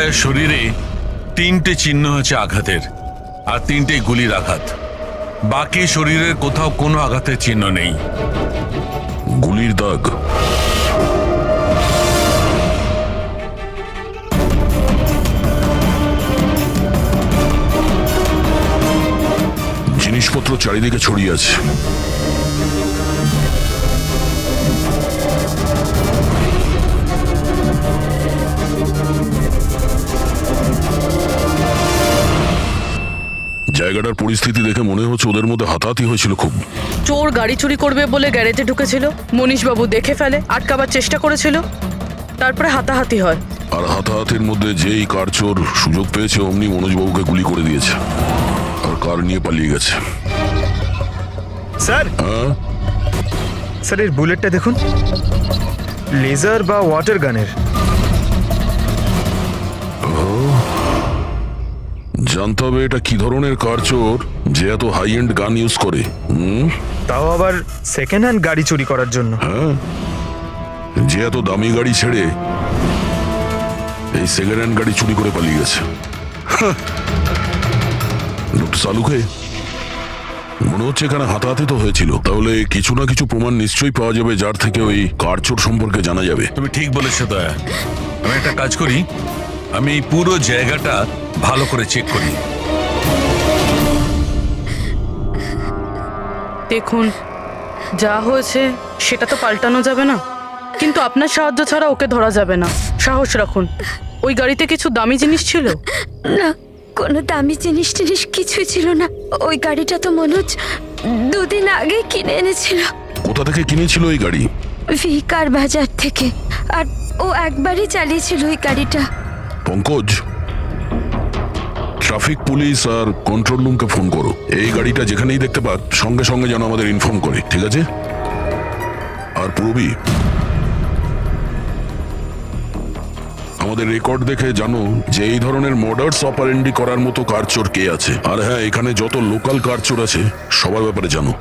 সদয়ের শরীরে 3টে চিহ্ন আছে আঘাতের, আর 3টেই গুলির আঘাত। বাকি শরীরের কোথাও কোনো আঘাতের চিহ্ন নেই। গুলির দাগ? জিনিসপত্র চারিদিকে ছড়িয়ে আছে। জায়গাটার পরিস্থিতি দেখে মনে হচ্ছে ওদের মধ্যে হাতাহাতি হয়েছিল খুব। চোর গাড়ি চুরি করবে বলে গ্যারেজে ঢুকেছিল, মনীশবাবু দেখে ফেলে, আটকাবার চেষ্টা করেছিল, তারপরে হাতাহাতি হয়। আর হাতাহাতির মধ্যে যেই কার চোর সুযোগ পেয়েছে অমনি মনোজবাবুকে গুলি করে দিয়েছে আর কার নিয়ে পালিয়ে গেছে। স্যার, হ্যাঁ স্যার এর বুলেটটা দেখুন, লেজার বা ওয়াটার গানের। জানতে হবে এটা কি ধরনের কার চোর যে এত হাই এন্ড গান ইউজ করে। তাও আবার সেকেন্ড হ্যান্ড গাড়ি চুরি করার জন্য। হ্যাঁ, যে এত দামি গাড়ি ছেড়ে এই সেকেন্ড হ্যান্ড গাড়ি চুরি করে পালিয়ে গেছে। ডক্টর সালুকে, মনে হচ্ছে এখানে হাতাহাতি তো হয়েছিল, তাহলে কিছু না কিছু প্রমাণ নিশ্চয়ই পাওয়া যাবে যার থেকে ওই কার চোর সম্পর্কে জানা যাবে। তুমি ঠিক বলেছো দয়া। আমি একটা কাজ করি, আমি এই পুরো জায়গাটা ভালো করে চেক করি। দেখুন, যা হয়েছে সেটা তো পাল্টানো যাবে না, কিন্তু আপনার সাহায্য ছাড়া ওকে ধরা যাবে না। সাহস রাখুন। ওই গাড়িতে কিছু দামি জিনিস ছিল? না, কোনো দামি জিনিস কিছুই ছিল না। ওই গাড়িটা তো মনোজ 2 দিন আগে কিনে এনেছিল। কোথা থেকে কিনেছিল এই গাড়ি? ভিকার বাজার থেকে। আর ও একবারই চালিয়েছিল ওই গাড়িটা। পঙ্কজ, ট্রাফিক পুলিশ আর কন্ট্রোল রুমকে ফোন করো। এই গাড়িটা যেখানেই দেখতে পাক সঙ্গে সঙ্গে যেন আমাদের ইনফর্ম করে, ঠিক আছে? আর পূরবী, আমাদের রেকর্ড দেখে জানো যে এই ধরনের মর্ডার্স অপারেন্ডি করার মতো কার চোর কে আছে। আর হ্যাঁ, এখানে যত লোকাল কার চোর আছে সবার ব্যাপারে জানো।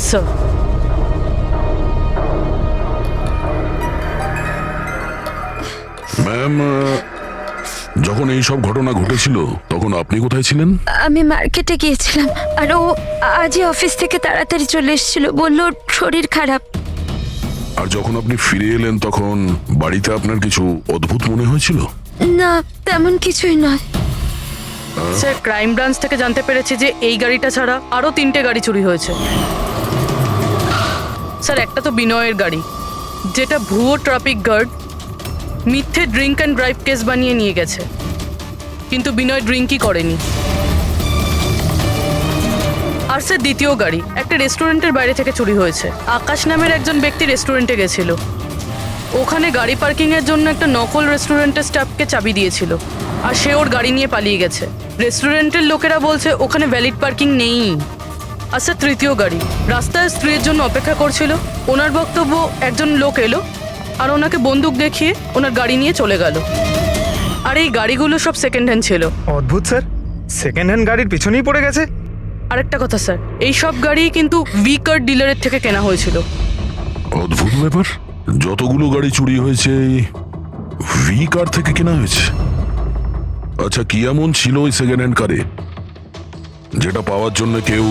স্যার, ম্যাম, যখন এই সব ঘটনা ঘটেছিল তখন আপনি কোথায় ছিলেন? আমি মার্কেটে গিয়েছিলাম, আর ও আজই অফিস থেকে তাড়াতাড়ি চলে এসেছিল। বলল ওর শরীর খারাপ। আর যখন আপনি ফিরে এলেন তখন বাড়িতে আপনার কিছু অদ্ভুত মনে হয়েছিল? না, তেমন কিছুই নয়। স্যার, ক্রাইম ব্রাঞ্চ থেকে জানতে পেরেছি যে এই গাড়িটা ছাড়া আরো 3টে গাড়ি চুরি হয়েছে। স্যার, একটা তো বিনয়ের গাড়ি, যেটা ভুয়ো ট্রাফিক গার্ড মিথ্যে ড্রিঙ্ক অ্যান্ড ড্রাইভ কেস বানিয়ে নিয়ে গেছে, কিন্তু বিনয় ড্রিঙ্কই করেনি। আর স্যার, দ্বিতীয় গাড়ি একটা রেস্টুরেন্টের বাইরে থেকে চুরি হয়েছে। আকাশ নামের একজন ব্যক্তি রেস্টুরেন্টে গেছিল, ওখানে গাড়ি পার্কিং এর জন্য একটা নকল রেস্টুরেন্টের স্টাফকে চাবি দিয়েছিল, আর সে ওর গাড়ি নিয়ে পালিয়ে গেছে। রেস্টুরেন্টের লোকেরা বলছে ওখানে ভ্যালিড পার্কিং নেই। আর স্যার, তৃতীয় গাড়ি রাস্তায় স্ত্রীর জন্য অপেক্ষা করছিল। ওনার বক্তব্য একজন লোক এলো আর ওনাকে বন্দুক দেখিয়ে ওনার গাড়ি নিয়ে চলে গেল। আর এই গাড়িগুলো সব সেকেন্ড হ্যান্ড ছিল। অদ্ভুত স্যার, সেকেন্ড হ্যান্ড গাড়ির পিছনেই পড়ে গেছে। আরেকটা কথা স্যার, এই সব গাড়ি কিন্তু ভিকার ডিলারের থেকে কেনা হয়েছিল। অদ্ভুত ব্যাপার, যতগুলো গাড়ি চুরি হয়েছে ভি কার থেকে কেনা হয়েছে। আচ্ছা, কি এমন ছিল ওই সেকেন্ড হ্যান্ড কারে যেটা পাওয়ার জন্য কেউ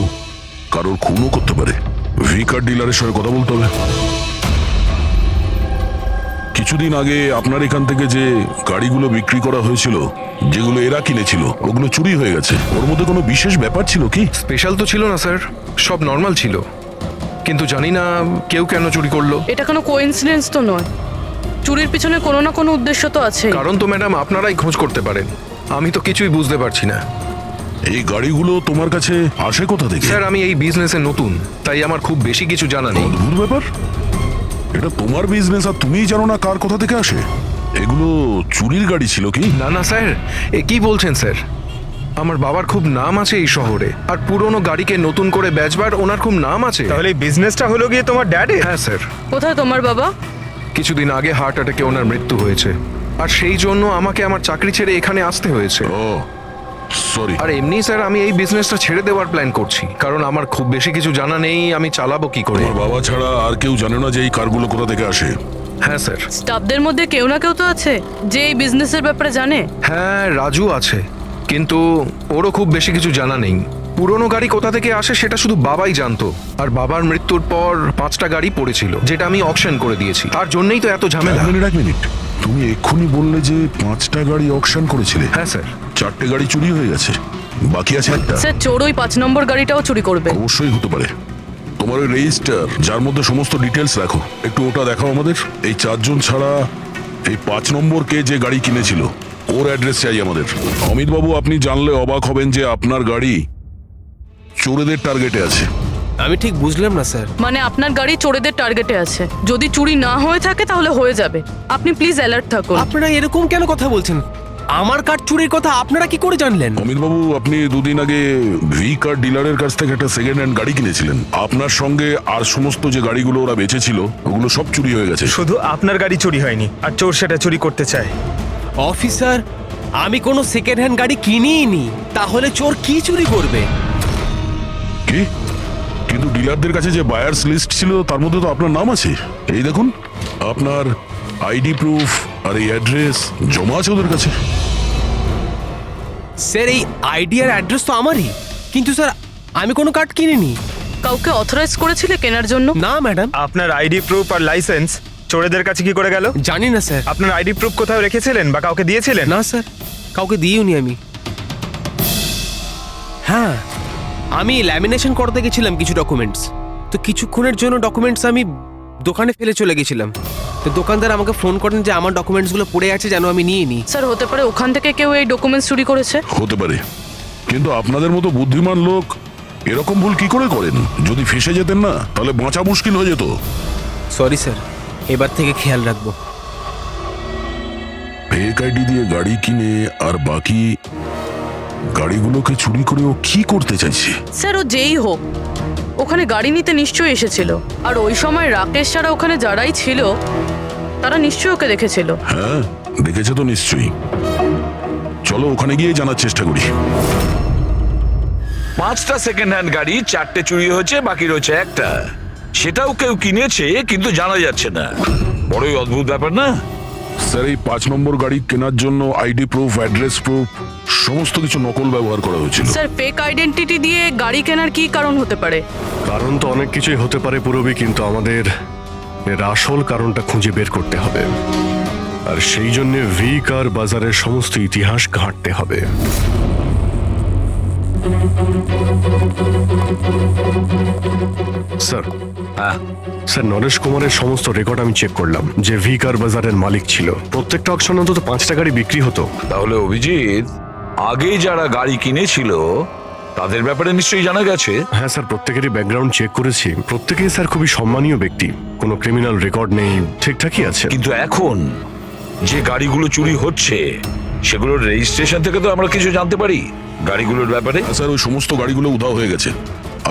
কারোর খুনও করতে পারে? ভি কার ডিলারের সঙ্গে কথা বলতে হবে। কিছুদিন আগে আপনার এখান থেকে যে গাড়িগুলো বিক্রি করা হয়েছিল, যেগুলো এরা কিনেছিল, ওগুলো চুরি হয়ে গেছে। ওর মধ্যে কোনো বিশেষ ব্যাপার ছিল কি? স্পেশাল তো ছিল না স্যার, সব নর্মাল ছিল, কিন্তু জানি না কেউ কেন চুরি করলো। এটা কোনো কোইন্সিডেন্স তো নয়, চুরির পিছনে কোনো না কোনো উদ্দেশ্য তো আছে। কারণ তো ম্যাডাম আপনারাই খোঁজ করতে পারেন, আমি তো কিছুই বুঝতে পারছি না। এই গাড়িগুলো তোমার কাছে আসে কোথা থেকে? স্যার, আমি এই বিজনেসে নতুন, তাই আমার খুব বেশি কিছু জানা নেই। অদ্ভুত ব্যাপার, এটা তোমার বিজনেস আর তুমিই জানো না কার কোথা থেকে আসে? এগুলো চুরির গাড়ি ছিল কি? না না স্যার, এ কি বলছেন স্যার? আমার বাবার খুব নাম আছে এই শহরে, আর পুরনো গাড়িকে নতুন করে বেচবার ওনার খুব নাম আছে। তাহলে এই বিজনেসটা হলো গিয়ে তোমার ড্যাডে? হ্যাঁ স্যার, কোথায় তোমার বাবা? কিছুদিন আগে হার্ট অ্যাটাকে ওনার মৃত্যু হয়েছে, আর সেই জন্য আমাকে আমার চাকরি ছেড়ে এখানে আসতে হয়েছে। ও সরি। আর এমনি স্যার, আমি এই বিজনেসটা ছেড়ে দেওয়ার প্ল্যান করছি, কারণ আমার খুব বেশি কিছু জানা নেই, আমি চালাবো কি করে। তোমার বাবা ছাড়া আর কেউ জানে না যে এই কারগুলো কোথা থেকে আসে? হ্যাঁ স্যার। স্টাফদের মধ্যে কেউ না কেউ তো আছে যে এই বিজনেসের ব্যাপারে জানে। হ্যাঁ, রাজু আছে, কিন্তু ওরও খুব বেশি কিছু জানা নেই। পুরনো গাড়ি কোথা থেকে আসে সেটা শুধু বাবাই জানতো। আর বাবার মৃত্যুর পর 5টা গাড়ি পড়েছিল, যেটা আমি অকশন করে দিয়েছি। তার জন্যই তো এত ঝামেলা। এক মিনিট, তুমি এক্ষুনি বললে যে 5টা গাড়ি অকশন করেছিলে। হ্যাঁ স্যার। 4টে গাড়ি চুরি হয়ে গেছে, বাকি আছে একটা। স্যার চোর ওই 5 নম্বর গাড়িটাও চুরি করবে। অবশ্যই হতে পারে। তোমার ওই রেজিস্টার যার মধ্যে সমস্ত ডিটেলস রাখো, একটু ওটা দেখাও আমাদের। এই 4 জন ছাড়া এই 5 নম্বর কে যে গাড়ি কিনেছিল ওর অ্যাড্রেস চাই আমাদের। অমিত বাবু, আপনি জানলে অবাক হবেন যে আপনার গাড়ি চোরেদের টার্গেটে আছে। আমি ঠিক বুঝলাম না স্যার। মানে আপনার গাড়ি চোরেদের টার্গেটে আছে। যদি চুরি না হয়ে থাকে তাহলে হয়ে যাবে। আপনি প্লিজ অ্যালার্ট থাকুন। আপনারা এরকম কেন কথা বলছেন? আমার কার চুরির কথা আপনারা কি করে জানলেন? অমিত বাবু, আপনি 2 দিন আগে ভি কার ডিলারের কাছ থেকে একটা সেকেন্ড হ্যান্ড গাড়ি কিনেছিলেন। আপনার সঙ্গে আর সমস্ত যে গাড়িগুলো ওরা বেচেছিল ওগুলো সব চুরি হয়ে গেছে। শুধু আপনার গাড়ি চুরি হয়নি, আর চোর সেটা চুরি করতে চায়। অফিসার, আমি কোনো সেকেন্ড হ্যান্ড গাড়ি কিনিই নি, তাহলে চোর কি চুরি করবে? কি? কিন্তু ডিলারদের কাছে যে বায়ার্স লিস্ট ছিল তার মধ্যে তো আপনার নাম আছে। এই দেখুন, আপনার আইডি প্রুফ আর এই অ্যাড্রেস জমা আছে ওদের কাছে। স্যার, এই আইডি আর অ্যাড্রেস তো আমারই, কিন্তু স্যার আমি কোনো কার্ড কিনিনি। কাউকে অথরাইজ করেছিলে কেনার জন্য? না ম্যাডাম। আপনার আইডি প্রুফ আর লাইসেন্স চোরেদের কাছে কি করে গেল? জানি না স্যার। আপনার আইডি প্রুফ কোথাও রেখেছিলেন বা কাউকে দিয়েছিলেন? না স্যার, কাউকে দিইওনি আমি। হ্যাঁ, আমি ল্যামিনেশন করতে গেছিলাম কিছু ডকুমেন্টস, তো কিছুক্ষণের জন্য ডকুমেন্টস আমি দোকানে ফেলে চলে গেছিলাম। তো দোকানদার আমাকে ফোন করেন যে আমার ডকুমেন্টসগুলো পড়ে আছে, যেন আমি নিয়ে নিই। স্যার হতে পারে ওখান থেকে কেউ এই ডকুমেন্টস চুরি করেছে। হতে পারে, কিন্তু আপনাদের মতো বুদ্ধিমান লোক এরকম ভুল কি করে করেন? যদি ফেসে যেতেন না তাহলে বাঁচা মুশকিল হয়ে যেত। সরি স্যার, এবার থেকে খেয়াল রাখবো। ফেক আইডি দিয়ে গাড়ি কিনে আর বাকি গাড়িগুলোকে চুরি করে ও কি করতে চাইছে? স্যার ও যেই হোক, ওখানে গাড়ি নিতে নিশ্চয়ই এসেছিল। আর ওই সময় রাকেশ ছাড়া ওখানে যারাই ছিল তারা নিশ্চয়ই ওকে দেখেছিল। হ্যাঁ, দেখেছে তো নিশ্চয়ই। চলো ওখানে গিয়ে জানার চেষ্টা করি। 5টা সেকেন্ড হ্যান্ড গাড়ি, 4টে চুরি হয়েছে, বাকি রয়েছে একটা। সেটাও কেউ কিনেছে কিন্তু জানা যাচ্ছে না। বড়ই অদ্ভুত ব্যাপার না? স্যার, এই 5 নম্বর গাড়ি কেনার জন্য আইডি প্রুফ, অ্যাড্রেস প্রুফ সমস্ত কিছু নকল ব্যবহার করা হয়েছিল। স্যার ফেক আইডেন্টিটি দিয়ে গাড়ি কেনার কি কারণ হতে পারে? কারণ তো অনেক কিছুই হতে পারে পুরবি, কিন্তু আমাদের এর আসল কারণটা খুঁজে বের করতে হবে। আর সেই জন্য ভি কার বাজারের সমস্ত ইতিহাস ঘাঁটতে হবে। স্যার, স্যার নরেশ কুমারের সমস্ত রেকর্ড আমি চেক করলাম। যে ভি কার বাজারের মালিক ছিল, প্রত্যেকটা অকশনে অন্তত 5টা গাড়ি বিক্রি হতো। তাহলে অভিজিৎ, আগে যারা গাড়ি কিনেছিল তাদের ব্যাপারে নিশ্চয়ই জানা গেছে। হ্যাঁ স্যার, প্রত্যেকেরই ব্যাকগ্রাউন্ড চেক করেছি। প্রত্যেকেই স্যার খুবই সম্মানীয় ব্যক্তি, কোনো ক্রিমিনাল রেকর্ড নেই, ঠিকঠাকই আছে। কিন্তু এখন যে গাড়িগুলো চুরি হচ্ছে সেগুলোর রেজিস্ট্রেশন থেকে তো আমরা কিছু জানতে পারি গাড়িগুলোর ব্যাপারে। স্যার, ওই সমস্ত গাড়িগুলো উধাও হয়ে গেছে,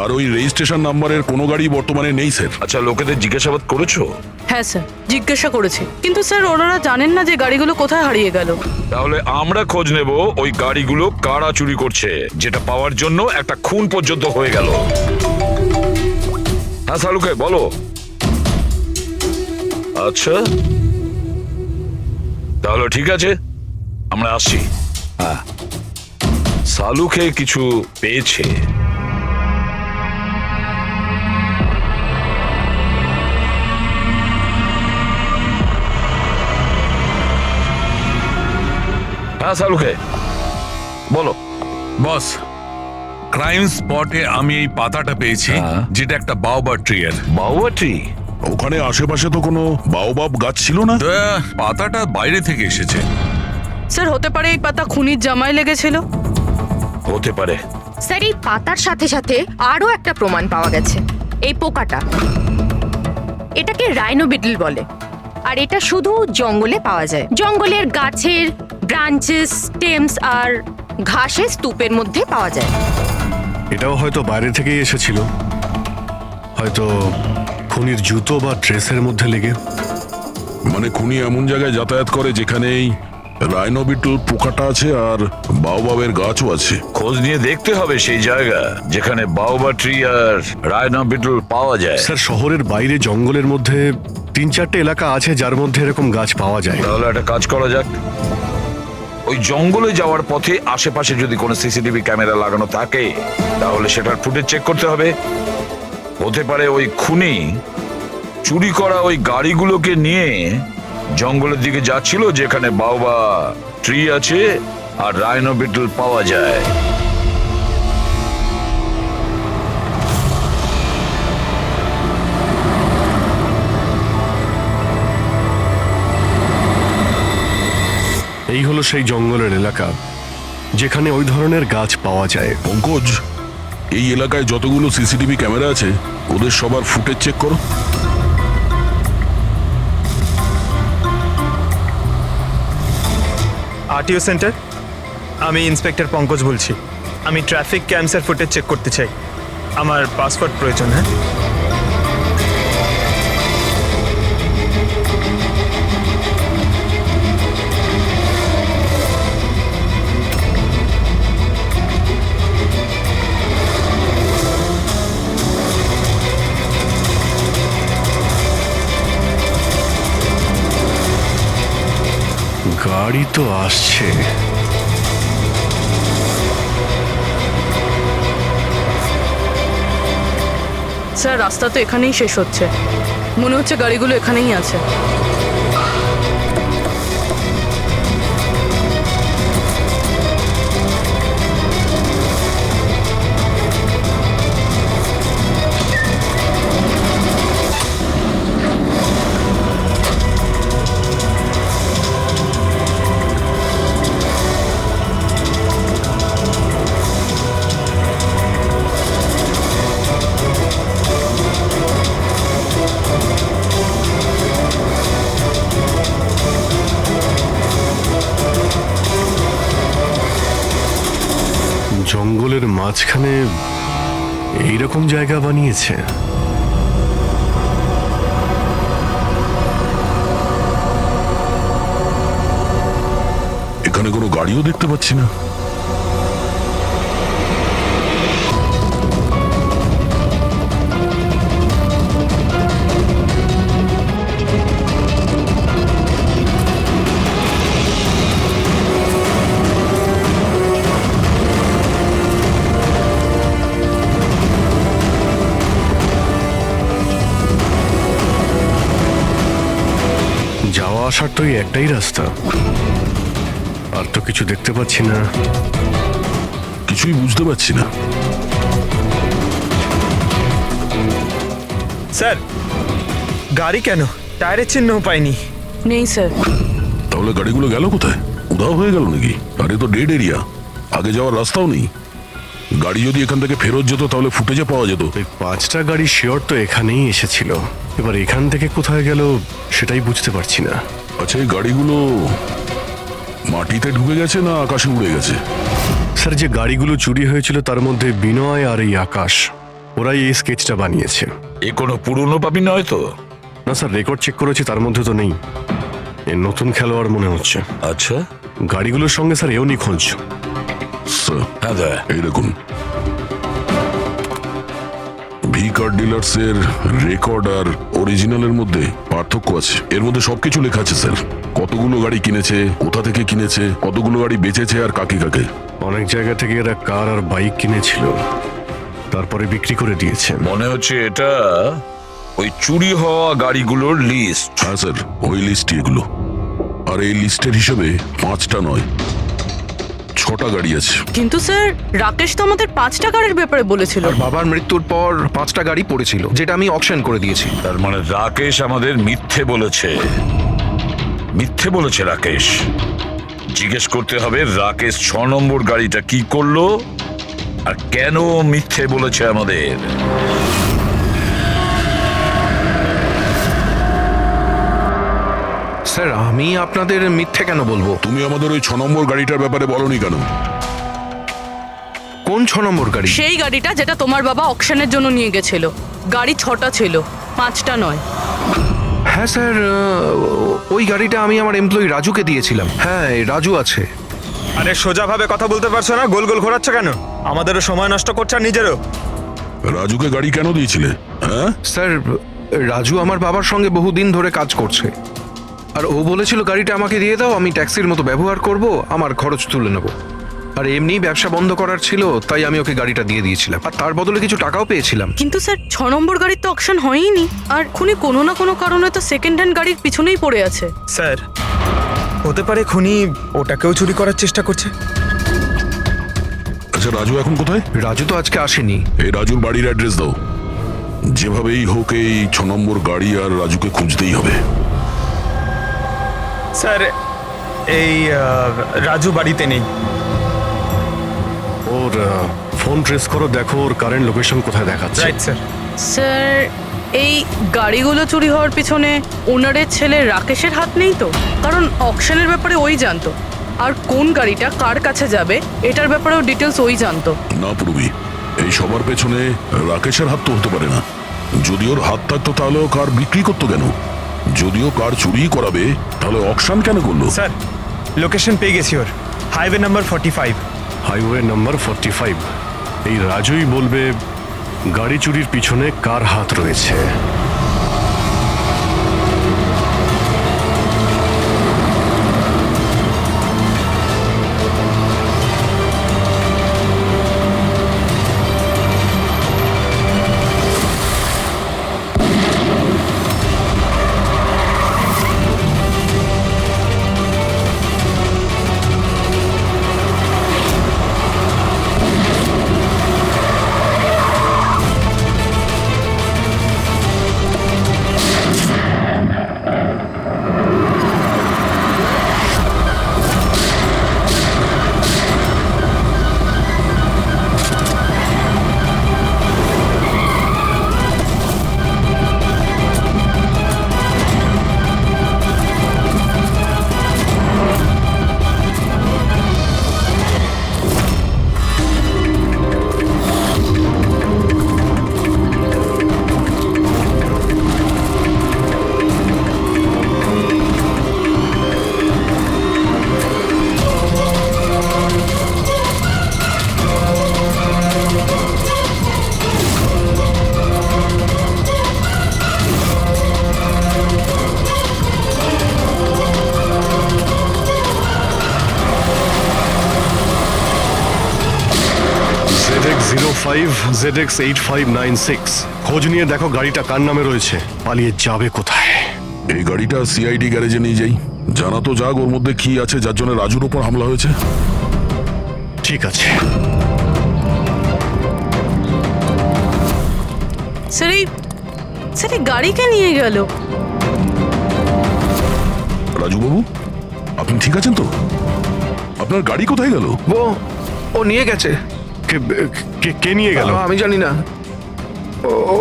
আর ওই রেজিস্ট্রেশন নাম্বারের কোনো গাড়ি বর্তমানে নেই স্যার। আচ্ছা, লোকেদের জিজ্ঞাসাবাদ করেছো? হ্যাঁ স্যার, জিজ্ঞাসা করেছি, কিন্তু স্যার ওনারা জানেন না যে গাড়িগুলো কোথায় হারিয়ে গেল। তাহলে আমরা খোঁজ নেব ওই গাড়িগুলো কারা চুরি করছে, যেটা পাওয়ার জন্য একটা খুন পর্যন্ত হয়ে গেল। হ্যাঁ সালুকে বলো। আচ্ছা তাহলে ঠিক আছে, আমরা আসছি। হ্যাঁ, সালুকে কিছু পেয়েছে। হ্যাঁ সালুকে বলো। বস, ক্রাইম স্পটে আমি এই পাতাটা পেয়েছি, যেটা একটা বাওবাব ট্রি এর। বাউয়া ট্রি? ওখানে আশেপাশে তো কোনো বাওবাব গাছ ছিল না। পাতাটা বাইরে থেকে এসেছে। স্যার হতে পারে এই পাতা খুনির জামায় লেগেছিল। হতে পারে। স্যার এই পাতার সাথে সাথে আরো একটা প্রমাণ পাওয়া গেছে। এই পোকাটা, এটাকে রাইনো বিটল বলে, আর এটা শুধু জঙ্গলে পাওয়া যায়। জঙ্গলের গাছের ব্রাঞ্চেস, স্টেমস আর ঘাসের স্তূপের মধ্যে পাওয়া যায়। এটাও হয়তো বাইরে থেকেই এসেছিল, হয়তো খুনির জুতো বা ড্রেসের মধ্যে লেগে। মানে খুনি এমন জায়গায় যাতায়াত করে যেখানেই রাইনো বিটল পোকাটা আছে আর বাওবাবের গাছও আছে। খোঁজ নিয়ে দেখতে হবে সেই জায়গা যেখানে বাওবা ট্রি আর রাইনো বিটল পাওয়া যায়। স্যার, শহরের বাইরে জঙ্গলের মধ্যে 3-4টে এলাকা আছে যার মধ্যে এরকম গাছ পাওয়া যায়। তাহলে একটা কাজ করা যাক, ওই জঙ্গলে যাওয়ার পথে আশেপাশে যদি কোনো সিসিটিভি ক্যামেরা লাগানো থাকে তাহলে সেটার ফুটেজ চেক করতে হবে। হতে পারে ওই খুনি চুরি করা ওই গাড়িগুলোকে নিয়ে জঙ্গলের দিকে যাচ্ছিল যেখানে বাওবা ট্রি আছে আর রাইনো বিটল পাওয়া যায়। এই হলো সেই জঙ্গলের এলাকা যেখানে ওই ধরনের গাছ পাওয়া যায়। পঙ্কজ, এই এলাকায় যতগুলো সিসিটিভি ক্যামেরা আছে ওদের সবার ফুটেজ চেক করো। আরটিও সেন্টার, আমি ইন্সপেক্টর পঙ্কজ বলছি। আমি ট্রাফিক ক্যামসের ফুটেজ চেক করতে চাই। আমার পাসপোর্ট প্রয়োজন। হ্যাঁ, গাড়ি তো আসছে। স্যার রাস্তা তো এখানেই শেষ হচ্ছে, মনে হচ্ছে গাড়িগুলো এখানেই আছে। জঙ্গলের মাঝখানে এইরকম জায়গা বানিয়েছে। এখানে কোনো গাড়িও দেখতে পাচ্ছি না। যাওয়া আসার তো এই একটাই রাস্তা, আর তো কিছু দেখতে পাচ্ছি না। কিছুই বুঝতে পারছি না। স্যার গাড়ি কেন? টায়ারের চিহ্নও পাইনি। নেই স্যার। তাহলে গাড়িগুলো গেল কোথায়? উধাও হয়ে গেল নাকি? আরে তো ডেড এরিয়া, আগে যাওয়ার রাস্তাও নেই। গাড়ি যদি এখান থেকে ফেরত যেত তাহলে ফুটেজে পাওয়া যেত। ওই 5টা গাড়ি শিওর তো এখানেই এসেছিল, এবার এখান থেকে কোথায় গেল সেটাই বুঝতে পারছি না। আচ্ছা, এই গাড়িগুলো মাটিতে ঢুকে গেছে না আকাশে উড়ে গেছে? স্যার, যে গাড়িগুলো চুরি হয়েছিল তার মধ্যে বিনয় আর এই আকাশ, ওরাই এই স্কেচটা বানিয়েছে। এ কোনো পুরনো পাপি নয় তো? না স্যার, রেকর্ড চেক করেছি, তার মধ্যে তো নেই। এ নতুন খেলোয়াড় মনে হচ্ছে। আচ্ছা, গাড়িগুলোর সঙ্গে স্যার এও নিখোঁজ। স্যার, হ্যাঁ দা, এই দেখুন, ভি কার ডিলার্স এর রেকর্ড আর অরিজিনালের মধ্যে পার্থক্য আছে। এর মধ্যে সবকিছু লেখা আছে স্যার, কতগুলো গাড়ি কিনেছে, কোথা থেকে কিনেছে, কতগুলো গাড়ি বেচেছে আর কাকে কাকে। অনেক জায়গা থেকে এরা কার আর বাইক কিনেছিল, তারপরে বিক্রি করে দিয়েছে। মনে হচ্ছে এটা ওই চুরি হওয়া গাড়িগুলোর লিস্ট। হ্যাঁ স্যার, ওই লিস্টই এগুলো। আর এই লিস্টের হিসেবে 5টা নয়, 6টা গাড়ি আছে। কিন্তু স্যার রাকেশ তো আমাদের 5টা গাড়ির ব্যাপারে বলেছিল। আর বাবার মৃত্যুর পর 5টা গাড়ি পড়েছিল যেটা আমি অকশন করে দিয়েছি। তার মানে রাকেশ আমাদের মিথ্যে বলেছে। মিথ্যে বলেছে রাকেশ। জিজ্ঞেস করতে হবে রাকেশ 6 নম্বর গাড়িটা কি করলো আর কেন মিথ্যে বলেছে আমাদের। স্যার, আমি আপনাদের মিথ্যে কেন বলবো? তুমি আমাদের ওই 6 নম্বর গাড়িটার ব্যাপারে বলনি কেন? কোন 6 নম্বর গাড়ি? সেই গাড়িটা যেটা তোমার বাবা অকশনের জন্য নিয়ে গেছিল। গাড়ি 6টা ছিল, 5টা নয়। হ্যাঁ স্যার, ওই গাড়িটা আমি আমার এমপ্লয়ি রাজুকে দিয়েছিলাম। হ্যাঁ, রাজু আছে। আরে সোজাভাবে কথা বলতে পারছো না? গোল গোল ঘোরাচ্ছ কেন? আমাদেরও সময় নষ্ট করছো আর নিজেরও। রাজুকে গাড়ি কেন দিয়েছিলে? হ্যাঁ স্যার, রাজু আমার বাবার সঙ্গে বহুদিন ধরে কাজ করছে, আর ও বলেছিল গাড়িটা আমাকে দিয়ে দাও, আমি ট্যাক্সির মতো ব্যবহার করব, আমার খরচ তুলে নেব। আর এমনি ব্যবসা বন্ধ করার ছিল, তাই আমি ওকে গাড়িটা দিয়ে দিয়েছিলাম, আর তার বদলে কিছু টাকাও পেয়েছিলাম। কিন্তু স্যার 6 নম্বর গাড়ির তো অকশন হয়নি, আর খুনি কোনো না কোনো কারণে তো সেকেন্ড হ্যান্ড গাড়ির পিছনেই পড়ে আছে। স্যার, হতে পারে খুনি ওটাকেও চুরি করার চেষ্টা করছে। আচ্ছা, রাজু এখন কোথায়? রাজু তো আজকে আসেনি। এই রাজুর বাড়ির অ্যাড্রেস দাও। যেভাবেই হোক এই 6 নম্বর গাড়ি আর রাজুকে খুঁজতেই হবে। স্যার, এই রাজু বাড়িতে নেই। ওর ফোন ট্রেস করো, দেখো ওর কারেন্ট লোকেশন কোথায় দেখাচ্ছে। Right sir. স্যার, এই গাড়িগুলো চুরি হওয়ার পিছনে ওনারের ছেলে রাকেশের হাত নেই তো? কারণ অকশনের ব্যাপারে ওই জানতো, আর কোন গাড়িটা কার কাছে যাবে এটার ব্যাপারেও ডিটেলস ওই জানতো। না পূর্বী, এই সবার পেছনে রাকেশের হাত তো হতে পারে না। যদি ওর হাত থাকতো তাহলে ও কার বিক্রি করতো কেন? যদিও কার চুরি করাবে তাহলে অকশন কেন করলো? স্যার, লোকেশন পেয়ে গেছি ওর, হাইওয়ে নাম্বার 45। Highway number 45। এই রাজুই বলবে গাড়ি চুরির পিছনে কার হাত রয়েছে। ZX8596 খোঁজ নিয়ে দেখো গাড়িটা কার নামে রয়েছে, পালিয়ে যাবে কোথায়। এই গাড়িটা সিআইডি গ্যারেজে নিয়ে যাই, জানা তো যাক ওর মধ্যে কি আছে যার জন্য রাজুর উপর হামলা হয়েছে। ঠিক আছে। স্যার, এই গাড়িকে নিয়ে গেল। রাজু বাবু, আপনি ঠিক আছেন তো? আপনার গাড়ি কোথায় গেল? ও নিয়ে গেছে। কে নিয়ে গেল? আমি জানি না। ও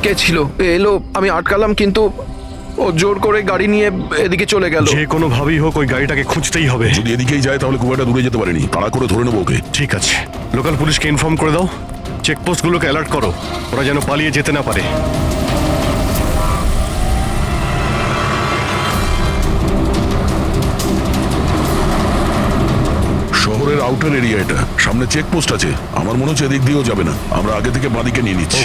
কে ছিল, এলো, আমি আটকালাম, কিন্তু ও জোর করে গাড়ি নিয়ে এদিকে চলে গেল। যে কোনো ভাবেই হোক ওই গাড়িটাকে খুঁজতেই হবে। যদি এদিকেই যায় তাহলে খুব একটা দূরে যেতে পারেনি, তাড়া করে ধরে নেবো ওকে। ঠিক আছে, লোকাল পুলিশকে ইনফর্ম করে দাও, চেকপোস্টগুলোকে অ্যালার্ট করো, ওরা যেন পালিয়ে যেতে না পারে। শহরের আউটার এরিয়া এটা, সামনে চেকপোস্ট আছে, আমার মনে হচ্ছে এদিক দিয়েও যাবে না, আমরা আগে থেকে বাঁদিকে নিয়ে নিচ্ছি।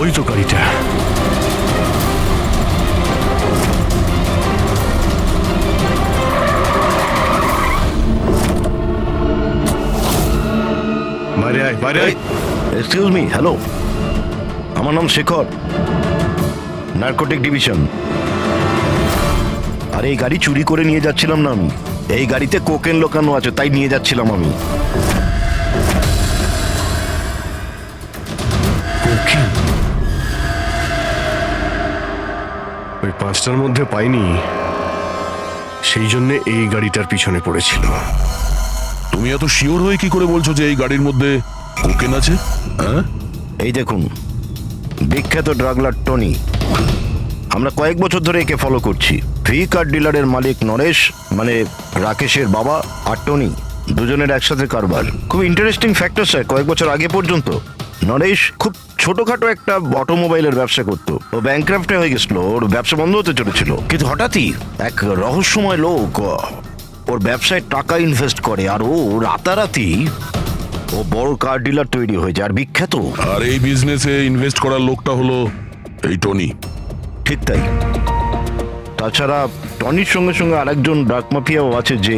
ওই তো গাড়িটা। বাইরে আয়, বাইরে আয়। এক্সকিউজ মি, হ্যালো, আমার নাম শেখর, নার্কোটিক ডিভিশন। আর এই গাড়ি চুরি করে নিয়ে যাচ্ছিলাম না আমি, এই গাড়িতে কোকেন লোকানো আছে, তাই নিয়ে যাচ্ছিলাম আমি। কোকেন? ওই 5টার মধ্যে পাইনি, সেই জন্য এই গাড়িটার পিছনে পড়েছিল। তুমি এত শিওর হয়ে কি করে বলছো যে এই গাড়ির মধ্যে কোকেন আছে? হ্যাঁ, এই দেখুন, বিখ্যাত ড্রাগলার টনি, আমরা কয়েক বছর ধরে একে ফলো করছি। ভি কার ডিলারের মালিক নরেশ, মানে রাকেশের বাবা, আর টনি, দুজনের একসাথে কারবার। খুব ইন্টারেস্টিং ফ্যাক্টর স্যার, কয়েক বছর আগে পর্যন্ত নরেশ খুব ছোটখাটো একটা অটোমোবাইলের ব্যবসা করতো। ও ব্যাংক্রাফ্টে হয়ে গেছিল, ওর ব্যবসা বন্ধ হতে চলেছিল, কিন্তু হঠাৎই এক রহস্যময় লোক ওর ব্যবসায় টাকা ইনভেস্ট করে, আর ও রাতারাতি ও বড় কার ডিলার তৈরি হয়েছে আর বিখ্যাত। আর এই বিজনেসে ইনভেস্ট করার লোকটা হলো এই টনি। ঠিক তাই। তাছাড়া টনির সঙ্গে সঙ্গে আরেকজন ড্রাগ মাফিয়াও আছে যে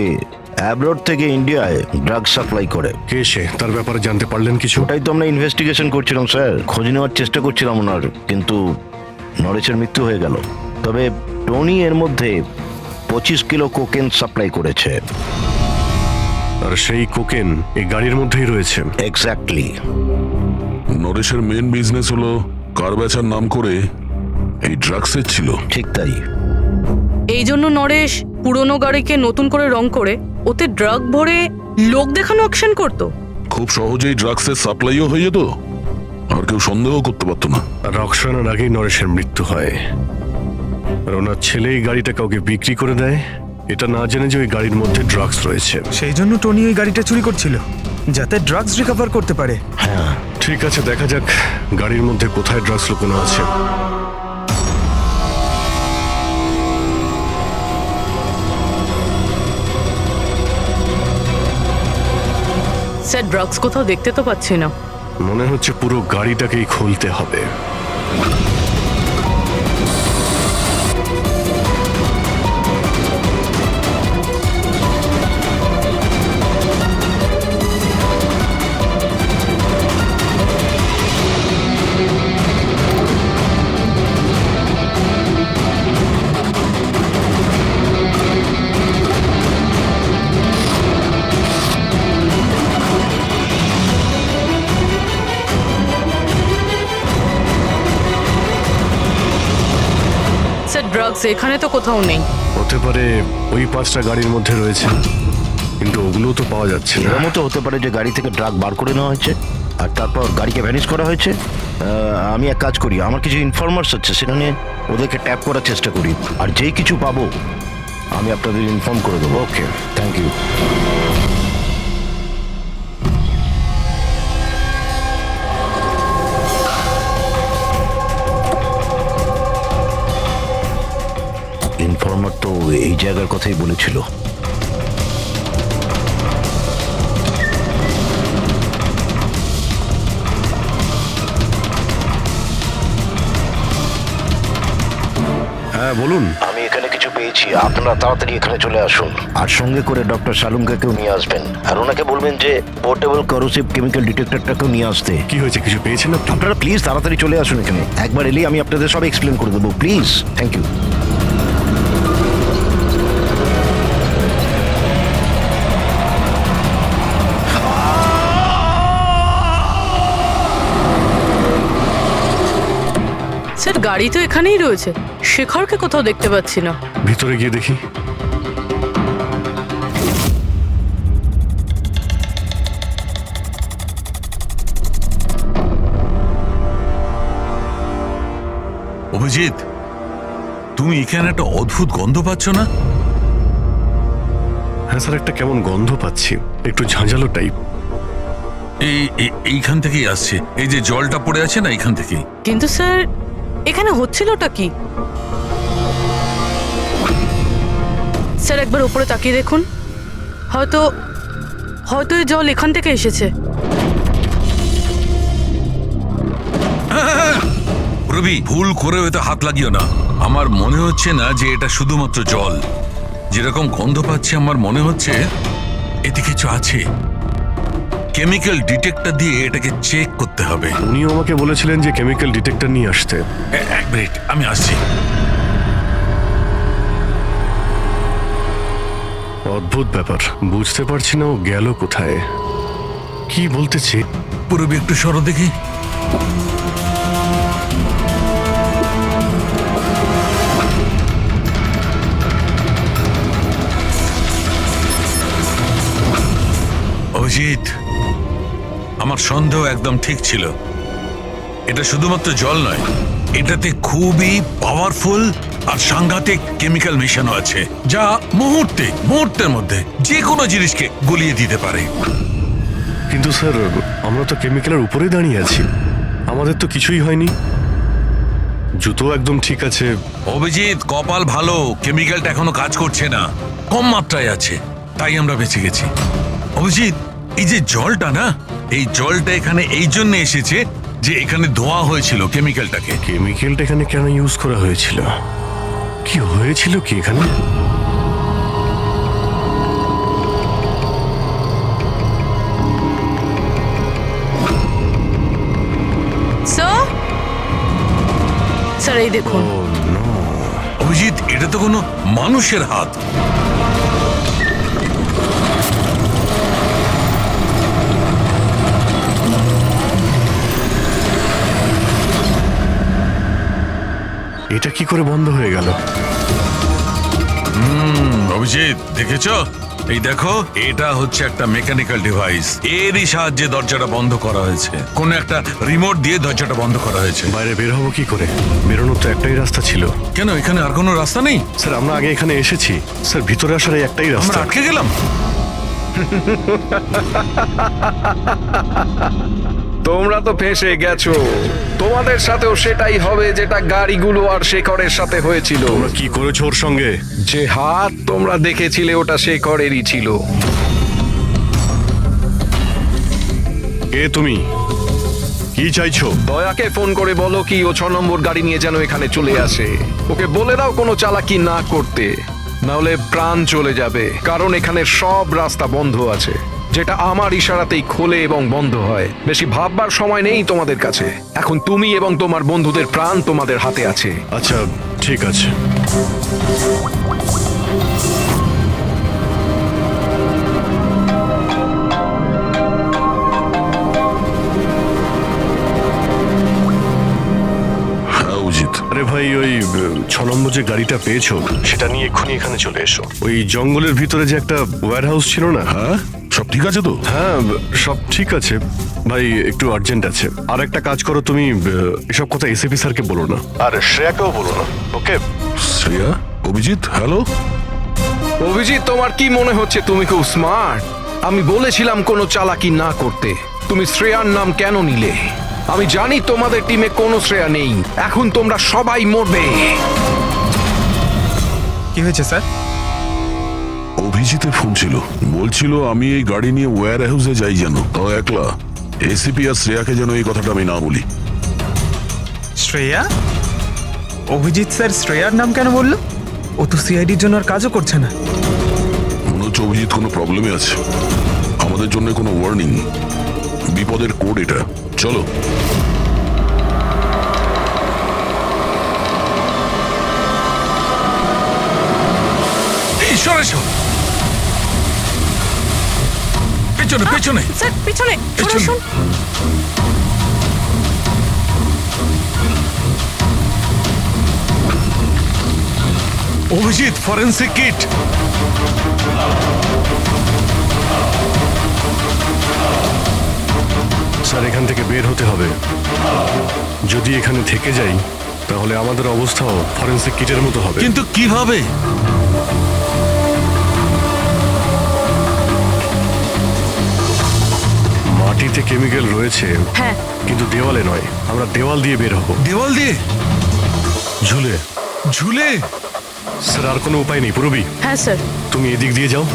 অ্যাব্রড থেকে ইন্ডিয়ায় ড্রাগ সাপ্লাই করে। কে সে? তার ব্যাপারে জানতে পারলেন কিছু? ওটাই তো আমরা ইনভেস্টিগেশন করছিলাম স্যার, খোঁজ নেওয়ার চেষ্টা করছিলাম ওনার, কিন্তু নরেশের মৃত্যু হয়ে গেল। তবে টনি এর মধ্যে 25 কিলো কোকেন সাপ্লাই করেছে। আর সেই কোকেন এই গাড়ির মধ্যেই রয়েছে। এক্স্যাক্টলি। নরেশের মেন বিজনেস হলো কার বেচার নাম করে এই ড্রাগসের ছিল। ঠিক তাই। এই জন্য নরেশ পুরনো গাড়িকে নতুন করে রং করে ওতে ড্রাগ ভরে লোক দেখানো অকশন করতো। খুব সহজেই ড্রাগসের সাপ্লাইও হয়ে যেত, আর কেউ সন্দেহ করতে পারতো না। আর অকশনের আগেই নরেশের মৃত্যু হয়। আর ওনার ছেলে এই গাড়িটা কাউকে বিক্রি করে দেয়, এটা না জেনে যে ওই গাড়ির মধ্যে ড্রাগস রয়েছে। সেই জন্য টনি ওই গাড়িটা চুরি করছিল, যাতে ড্রাগস রিকভার করতে পারে। হ্যাঁ, ঠিক আছে, দেখা যাক গাড়ির মধ্যে কোথায় ড্রাগস লুকোনো আছে। স্যার, ড্রাগস কোথাও দেখতে তো পাচ্ছি না। মনে হচ্ছে পুরো গাড়িটাকেই খুলতে হবে। স্যার, ড্রাগস এখানে তো কোথাও নেই। হতে পারে ওই 5টা গাড়ির মধ্যে রয়েছে, কিন্তু ওগুলো তো পাওয়া যাচ্ছে না। এরকম তো হতে পারে যে গাড়ি থেকে ড্রাগ বার করে নেওয়া হয়েছে আর তারপর গাড়িকে ভ্যানিশ করা হয়েছে। আমি এক কাজ করি, আমার কিছু ইনফরমার্স আছে, সেখানে ওদেরকে ট্যাপ করার চেষ্টা করি, আর যেই কিছু পাবো আমি আপনাদের ইনফর্ম করে দেবো। ওকে, থ্যাংক ইউ। ইনফর্মার তো এই জায়গার কথাই বলেছিল। হ্যাঁ বলুন। আমি এখানে কিছু পেয়েছি, আপনারা তাড়াতাড়ি এখানে চলে আসুন, আর সঙ্গে করে ডক্টর শালুঙ্কাকেও নিয়ে আসবেন, আর ওনাকে বলবেন যে পোর্টেবল করোসিভ কেমিক্যাল ডিটেক্টরটাকেও নিয়ে আসতে। কি হয়েছে, কিছু পেয়েছেন আপনি? আপনারা প্লিজ তাড়াতাড়ি চলে আসুন এখানে, একবার এলেই আমি আপনাদের সব এক্সপ্লেন করে দেবো, প্লিজ। Thank you. স্যার, গাড়ি তো এখানেই রয়েছে, শেখরকে কোথাও দেখতে পাচ্ছি না। ভিতরে গিয়ে দেখি। অভিজিৎ, তুমি এখানে একটা অদ্ভুত গন্ধ পাচ্ছ না? হ্যাঁ স্যার, একটা কেমন গন্ধ পাচ্ছি, একটু ঝাঁঝালো টাইপ। এইখান থেকেই আসছে, এই যে জলটা পড়ে আছে না, এইখান থেকেই। কিন্তু স্যার, এখানে হচ্ছিলটা কি? স্যার, একবার উপরে তাকিয়ে দেখুন, হয়তো হয়তো এই জল এখান থেকে এসেছে। রবি, ভুল করে হয়তো হাত লাগিও না। আমার মনে হচ্ছে না যে এটা শুধুমাত্র জল। যেরকম গন্ধ পাচ্ছি, আমার মনে হচ্ছে এতে কিছু আছে। কেমিক্যাল ডিটেক্টর দিয়ে এটাকে চেক করতে হবে। উনিও আমাকে বলেছিলেন যে কেমিক্যাল ডিটেক্টর নিয়ে আসতে। এক মিনিট, আমি আসছি। অদ্ভুত ব্যাপার, বুঝতে পারছি না ও গেল কোথায়, কি বলতেছে। পুরবি, একটু সরো দেখি। অভিজিৎ, আমার সন্দেহ একদম ঠিক ছিল। এটা শুধুমাত্র জল নয়, এটাতে খুবই পাওয়ারফুল আর সাংঘাতিক কেমিক্যাল মেশানো আছে, যা মুহূর্তের মধ্যে যে কোনো জিনিসকে গলিয়ে দিতে পারে। কিন্তু স্যার, আমরা তো কেমিক্যালের উপরে দাঁড়িয়ে আছি, আমাদের তো কিছুই হয়নি, জুতো একদম ঠিক আছে। অভিজিৎ, কপাল ভালো, কেমিক্যালটা এখনো কাজ করছে না, কম মাত্রায় আছে, তাই আমরা বেঁচে গেছি। অভিজিৎ, এই যে জলটা না, এই জলটা এখানে এই জন্য এসেছে যে এখানে ধোয়া হয়েছিল কেমিক্যালটাকে। কেমিক্যালটা এখানে কেন ইউজ করা হয়েছিল? কি হয়েছিল কি এখানে? স্যার এই দেখুন। অভিজিৎ, এটা তো কোনো মানুষের হাত। এটা কি করে বন্ধ হয়ে গেল? অভিজিৎ, দেখেছো? এই দেখো, এটা হচ্ছে একটা মেকানিক্যাল ডিভাইস। এরই সাহায্যে দরজাটা বন্ধ করা হয়েছে। কোন একটা রিমোট দিয়ে দরজাটা বন্ধ করা হয়েছে। বাইরে বের হবো কি করে? বেরোনোর তো একটাই রাস্তা ছিল। কেন, এখানে আর কোনো রাস্তা নেই? স্যার আমরা আগে এখানে এসেছি স্যার, ভিতরে আসার এই একটাই আমরা রাস্তা। আটকে গেলাম। তোমরা তো ফেঁসে গেছো। তোমাদের সাথেও সেটাই হবে যেটা গাড়িগুলো আর শেখরের সাথে হয়েছিল। তোমরা কি করেছো ওর সঙ্গে? যে হাত তোমরা দেখেছিলে ওটা শেখরেরই ছিল। কে তুমি? কি চাইছো? দয়াকে ফোন করে বলো কি ও 6 নম্বর গাড়ি নিয়ে যেন এখানে চলে আসে। ওকে বলে দাও কোনো চালাকি না করতে, নাহলে প্রাণ চলে যাবে। কারণ এখানে সব রাস্তা বন্ধ আছে, যেটা আমার ইশারাতেই খোলে এবং বন্ধ হয়। বেশি ভাববার সময় নেই তোমাদের কাছে। এখন তুমি এবং তোমার বন্ধুদের প্রাণ তোমাদের হাতে আছে। আচ্ছা ঠিক আছে। হ্যাঁ অভিজিৎ, আরে ভাই, ওই 6 নম্বর যে গাড়িটা পেয়েছো সেটা নিয়ে এক্ষুনি এখানে চলে এসো। ওই জঙ্গলের ভিতরে যে একটা ওয়্যার হাউস ছিল না? হ্যাঁ সব ঠিক আছে তো? হ্যাঁ সব ঠিক আছে ভাই, একটু আর্জেন্ট আছে। আর একটা কাজ করো, তুমি এসব কথা এসিপি স্যারকে বলো না, আর শ্রেয়াকেও বলো না, ওকে? শ্রেয়া? অভিজিৎ, হ্যালো। অভিজিৎ, তোমার কি মনে হচ্ছে তুমি খুব স্মার্ট? আমি বলেছিলাম কোনো চালাকি না করতে। তুমি শ্রেয়ার নাম কেন নিলে? আমি জানি তোমাদের টিমে কোনো শ্রেয়া নেই। এখন তোমরা সবাই মরবে। কি হয়েছে স্যার? অভিজিতের ফোন ছিল, বলছিল আমি এই গাড়ি নিয়ে ওয়্যার হাউসে যাই যেন, তাও একলা। এসিপি আর শ্রেয়াকে যেন এই কথাটা আমি না বলি। শ্রেয়া? অভিজিৎ স্যার শ্রেয়ার নাম কেন বললো? ও তো সিআইডির জন্য আর কাজও করছে না। মনে হচ্ছে অভিজিৎ কোনো প্রবলেমে আছে। আমাদের জন্য কোনো ওয়ার্নিং, বিপদের কোড এটা। চলো। এই সরে এসো। পেছনে পেছনে। স্যার পিছনে সরে পেছনে। আসুন। Abhijit, forensic kit. স্যার এখান থেকে বের হতে হবে। যদি এখানে থেকে যাই তাহলে আমাদের অবস্থাও ফরেন্সিক কিটের মতো হবে। কিন্তু কিভাবে? মাটিতে কেমিক্যাল রয়েছে, হ্যাঁ। কিন্তু দেওয়ালে নয়। আমরা দেওয়াল দিয়ে বের হব। দেওয়াল দিয়ে? ঝুলে। ঝুলে? স্যার আর কোনো উপায় নেই পুরবি। হ্যাঁ স্যার। তুমি এদিক দিয়ে যাও,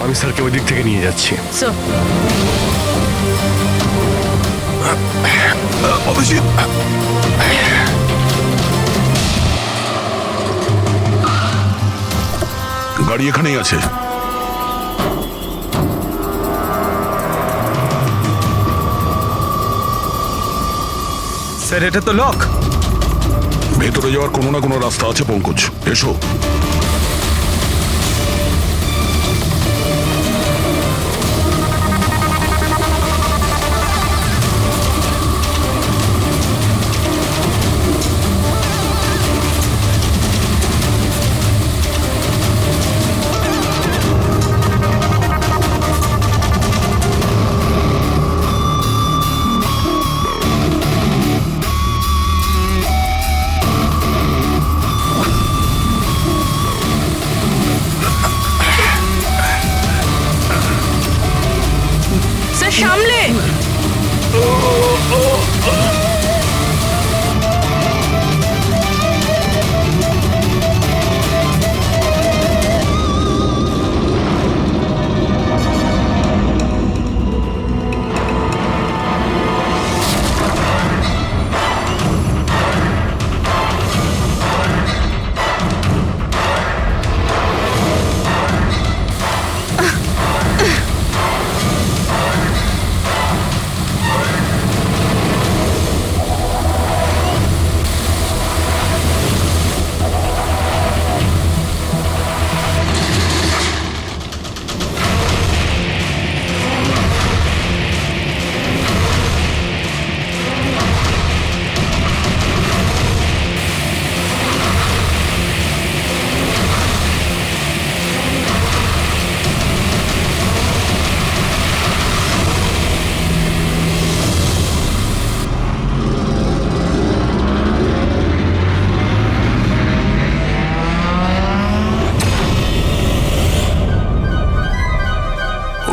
আমি স্যারকে ওই দিক থেকে নিয়ে যাচ্ছি। স্যার অভিজিৎ, গাড়ি এখানেই আছে। স্যার এটা তো লক। ভেতরে যাওয়ার কোনো না কোনো রাস্তা আছে পঙ্কজ, এসো।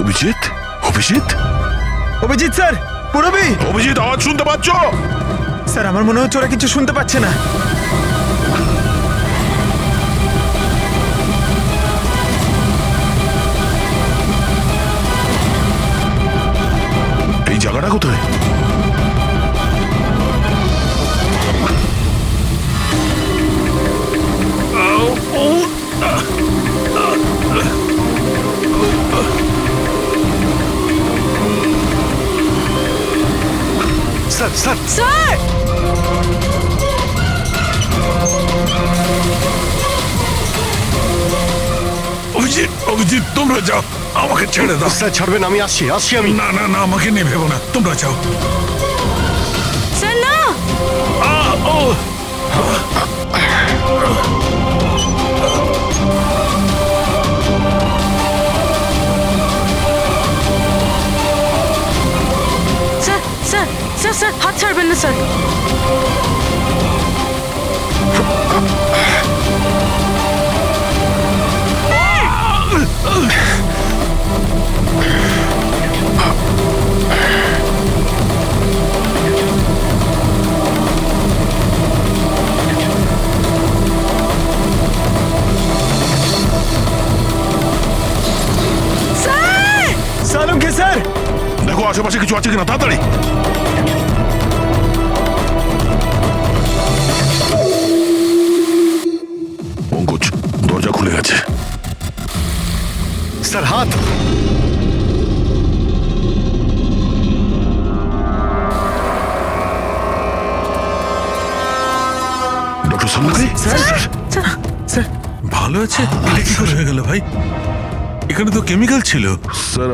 অভিজিৎ অভিজিৎ অভিজিৎ স্যার, পুরবি অভিজিৎ, আওয়াজ শুনতে পাচ্ছ? স্যার, আমার মনে হচ্ছে ওরা কিছু শুনতে পাচ্ছে না। এই জায়গাটা কোথায়? Sir sir sir! Abhijit, Abhijit, তোমরা যাও, আমাকে ছেড়ে দাও। স্যার ছাড়বেন, আমি আসছি আসছি আমি। না না না, আমাকে নিয়ে ভেবো না, তোমরা যাও। স্যার না! ও স্যার স্যার স্যার স্যার, হাত ছাড়বেন না স্যার। সালুম কে স্যার? দেখো আশেপাশে কিছু আছে কিনা, তাড়াতাড়ি। পঙ্কজ, দরজা খুলে গেছে। স্যার হাত। ডক্টর সামুকে, ভালো আছে? এটা কি করে হয়ে গেল ভাই? এখানে তো কেমিক্যাল ছিল। স্যার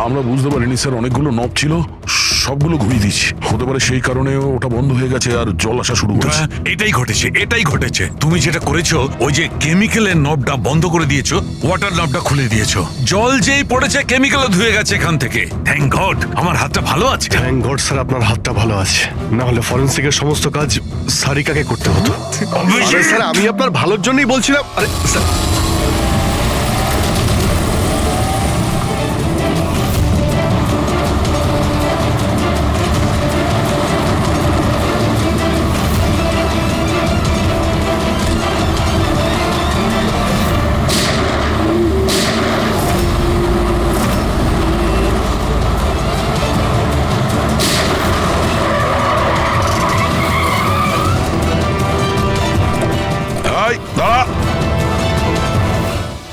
আমরা বুঝতে পারিনি স্যার, অনেকগুলো নব ছিল, সবগুলো ঘুরিয়ে দিচ্ছি। হতে পারে সেই কারণে ওটা বন্ধ হয়ে গেছে আর জল আসা শুরু করেছে। এটাই ঘটেছে, এটাই ঘটেছে। তুমি যেটা করেছো, ওই যে কেমিক্যালের নবটা বন্ধ করে দিয়েছো, ওয়াটার নবটা খুলে দিয়েছো। জল যেই পড়েছে, কেমিক্যালও ধুয়ে গেছে এখান থেকে। থ্যাংক গড, আমার হাতটা ভালো আছে। থ্যাংক গড স্যার, আপনার হাতটা ভালো আছে, না হলে ফরেন্সিকের সমস্ত কাজ সারিকাকে করতে হতো। আরে স্যার, আমি আপনার ভালোর জন্যই বলছিলাম। আরে স্যার, এই, দাঁড়া।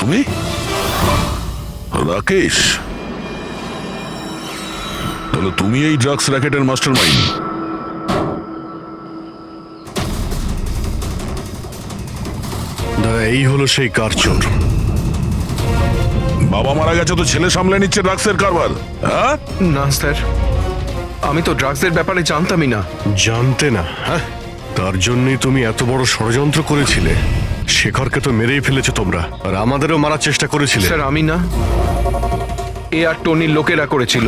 তুমি রাকেশ? তাহলে তুমি এই ড্রাগস র্যাকেটের মাস্টার মাইন্ড। দাদা, এই হলো সেই কারচোর। বাবা মারা গেছে তো ছেলে সামলে নিচ্ছে ড্রাগসের কারবার, হ্যাঁ? না স্যার, আমি তো ড্রাগসের ব্যাপারে জানতামই না। জানতে না? হ্যাঁ, তার জন্যই তুমি এত বড় ষড়যন্ত্র করেছিলে। শেখরকে তো মেরেই ফেলেছো তোমরা, আর আমাদেরও মারার চেষ্টা করেছিলে। স্যার আমি না, এ আর টনির লোকেরা করেছিল।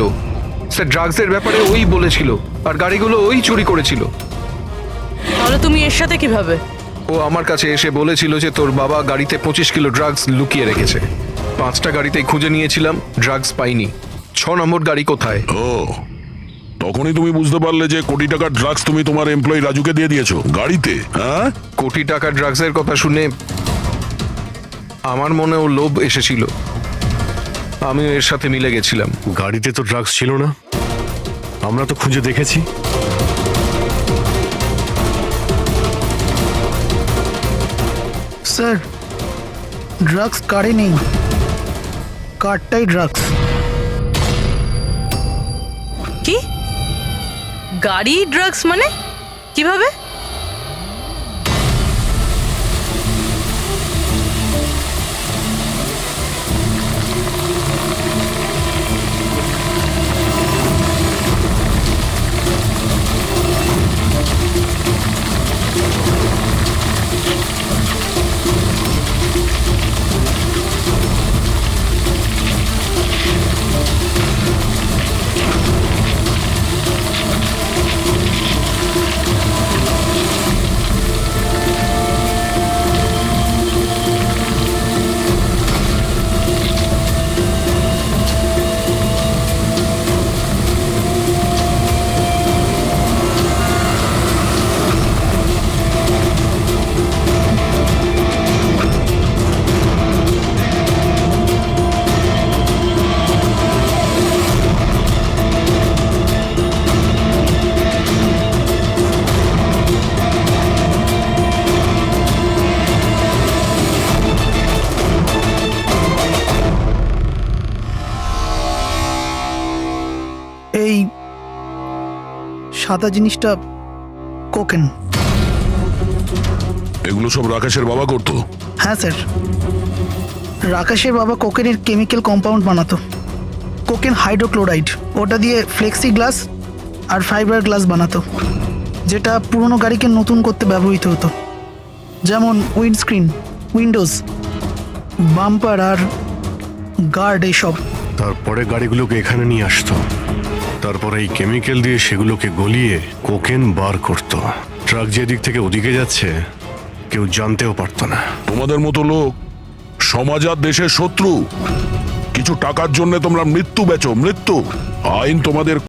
স্যার ড্রাগসের ব্যাপারে ওই বলেছিল, আর গাড়িগুলো ওই চুরি করেছিল। তাহলে তুমি এর সাথে কিভাবে? ও আমার কাছে এসে বলেছিল যে তোর বাবা গাড়িতে 25 কিলো ড্রাগস লুকিয়ে রেখেছে। 5টা গাড়িতেই খুঁজে নিয়েছিলাম, ড্রাগস পাইনি। 6 নম্বর গাড়ি কোথায়? ও, তখনই তুমি বুঝতে পারলে যে কোটি টাকার ড্রাগস তুমি তোমার এমপ্লয়ি রাজুকে দিয়ে দিয়েছো গাড়িতে, হ্যাঁ? কোটি টাকার ড্রাগসের কথা শুনে আমার মনেও লোভ এসেছিল, আমিও এর সাথে মিলে গেছিলাম। গাড়িতে তো ড্রাগস ছিল না, আমরা তো খুঁজে দেখেছি। স্যার, ড্রাগস কারে নেই, কারটাই ড্রাগস। কি? গাড়ি ড্রাগস মানে কিভাবে? এই সাদা জিনিসটা কোকেন। এগুলো সব রাকেশের বাবা করতো? হ্যাঁ স্যার, রাকেশের বাবা কোকেনের কেমিক্যাল কম্পাউন্ড বানাতো। কোকেন হাইড্রোক্লোরাইড, ওটা দিয়ে ফ্লেক্সি গ্লাস আর ফাইবার গ্লাস বানাতো, যেটা পুরনো গাড়িকে নতুন করতে ব্যবহৃত হতো, যেমন উইন্ডস্ক্রিন, উইন্ডোজ, বাম্পার আর গার্ড এইসব। তারপরে গাড়িগুলোকে এখানে নিয়ে আসতো, তারপরে এই কেমিক্যাল দিয়ে সেগুলোকে গলিয়ে কোকেন বার করতো। ট্রাক যেদিক থেকে ওদিকে যাচ্ছে কেউ জানতেও পারতো না। তোমাদের মতো লোক সমাজ আর দেশের শত্রু। কিছু টাকার জন্য তোমরা মৃত্যু বেচো, মৃত্যু। আইন তোমাদের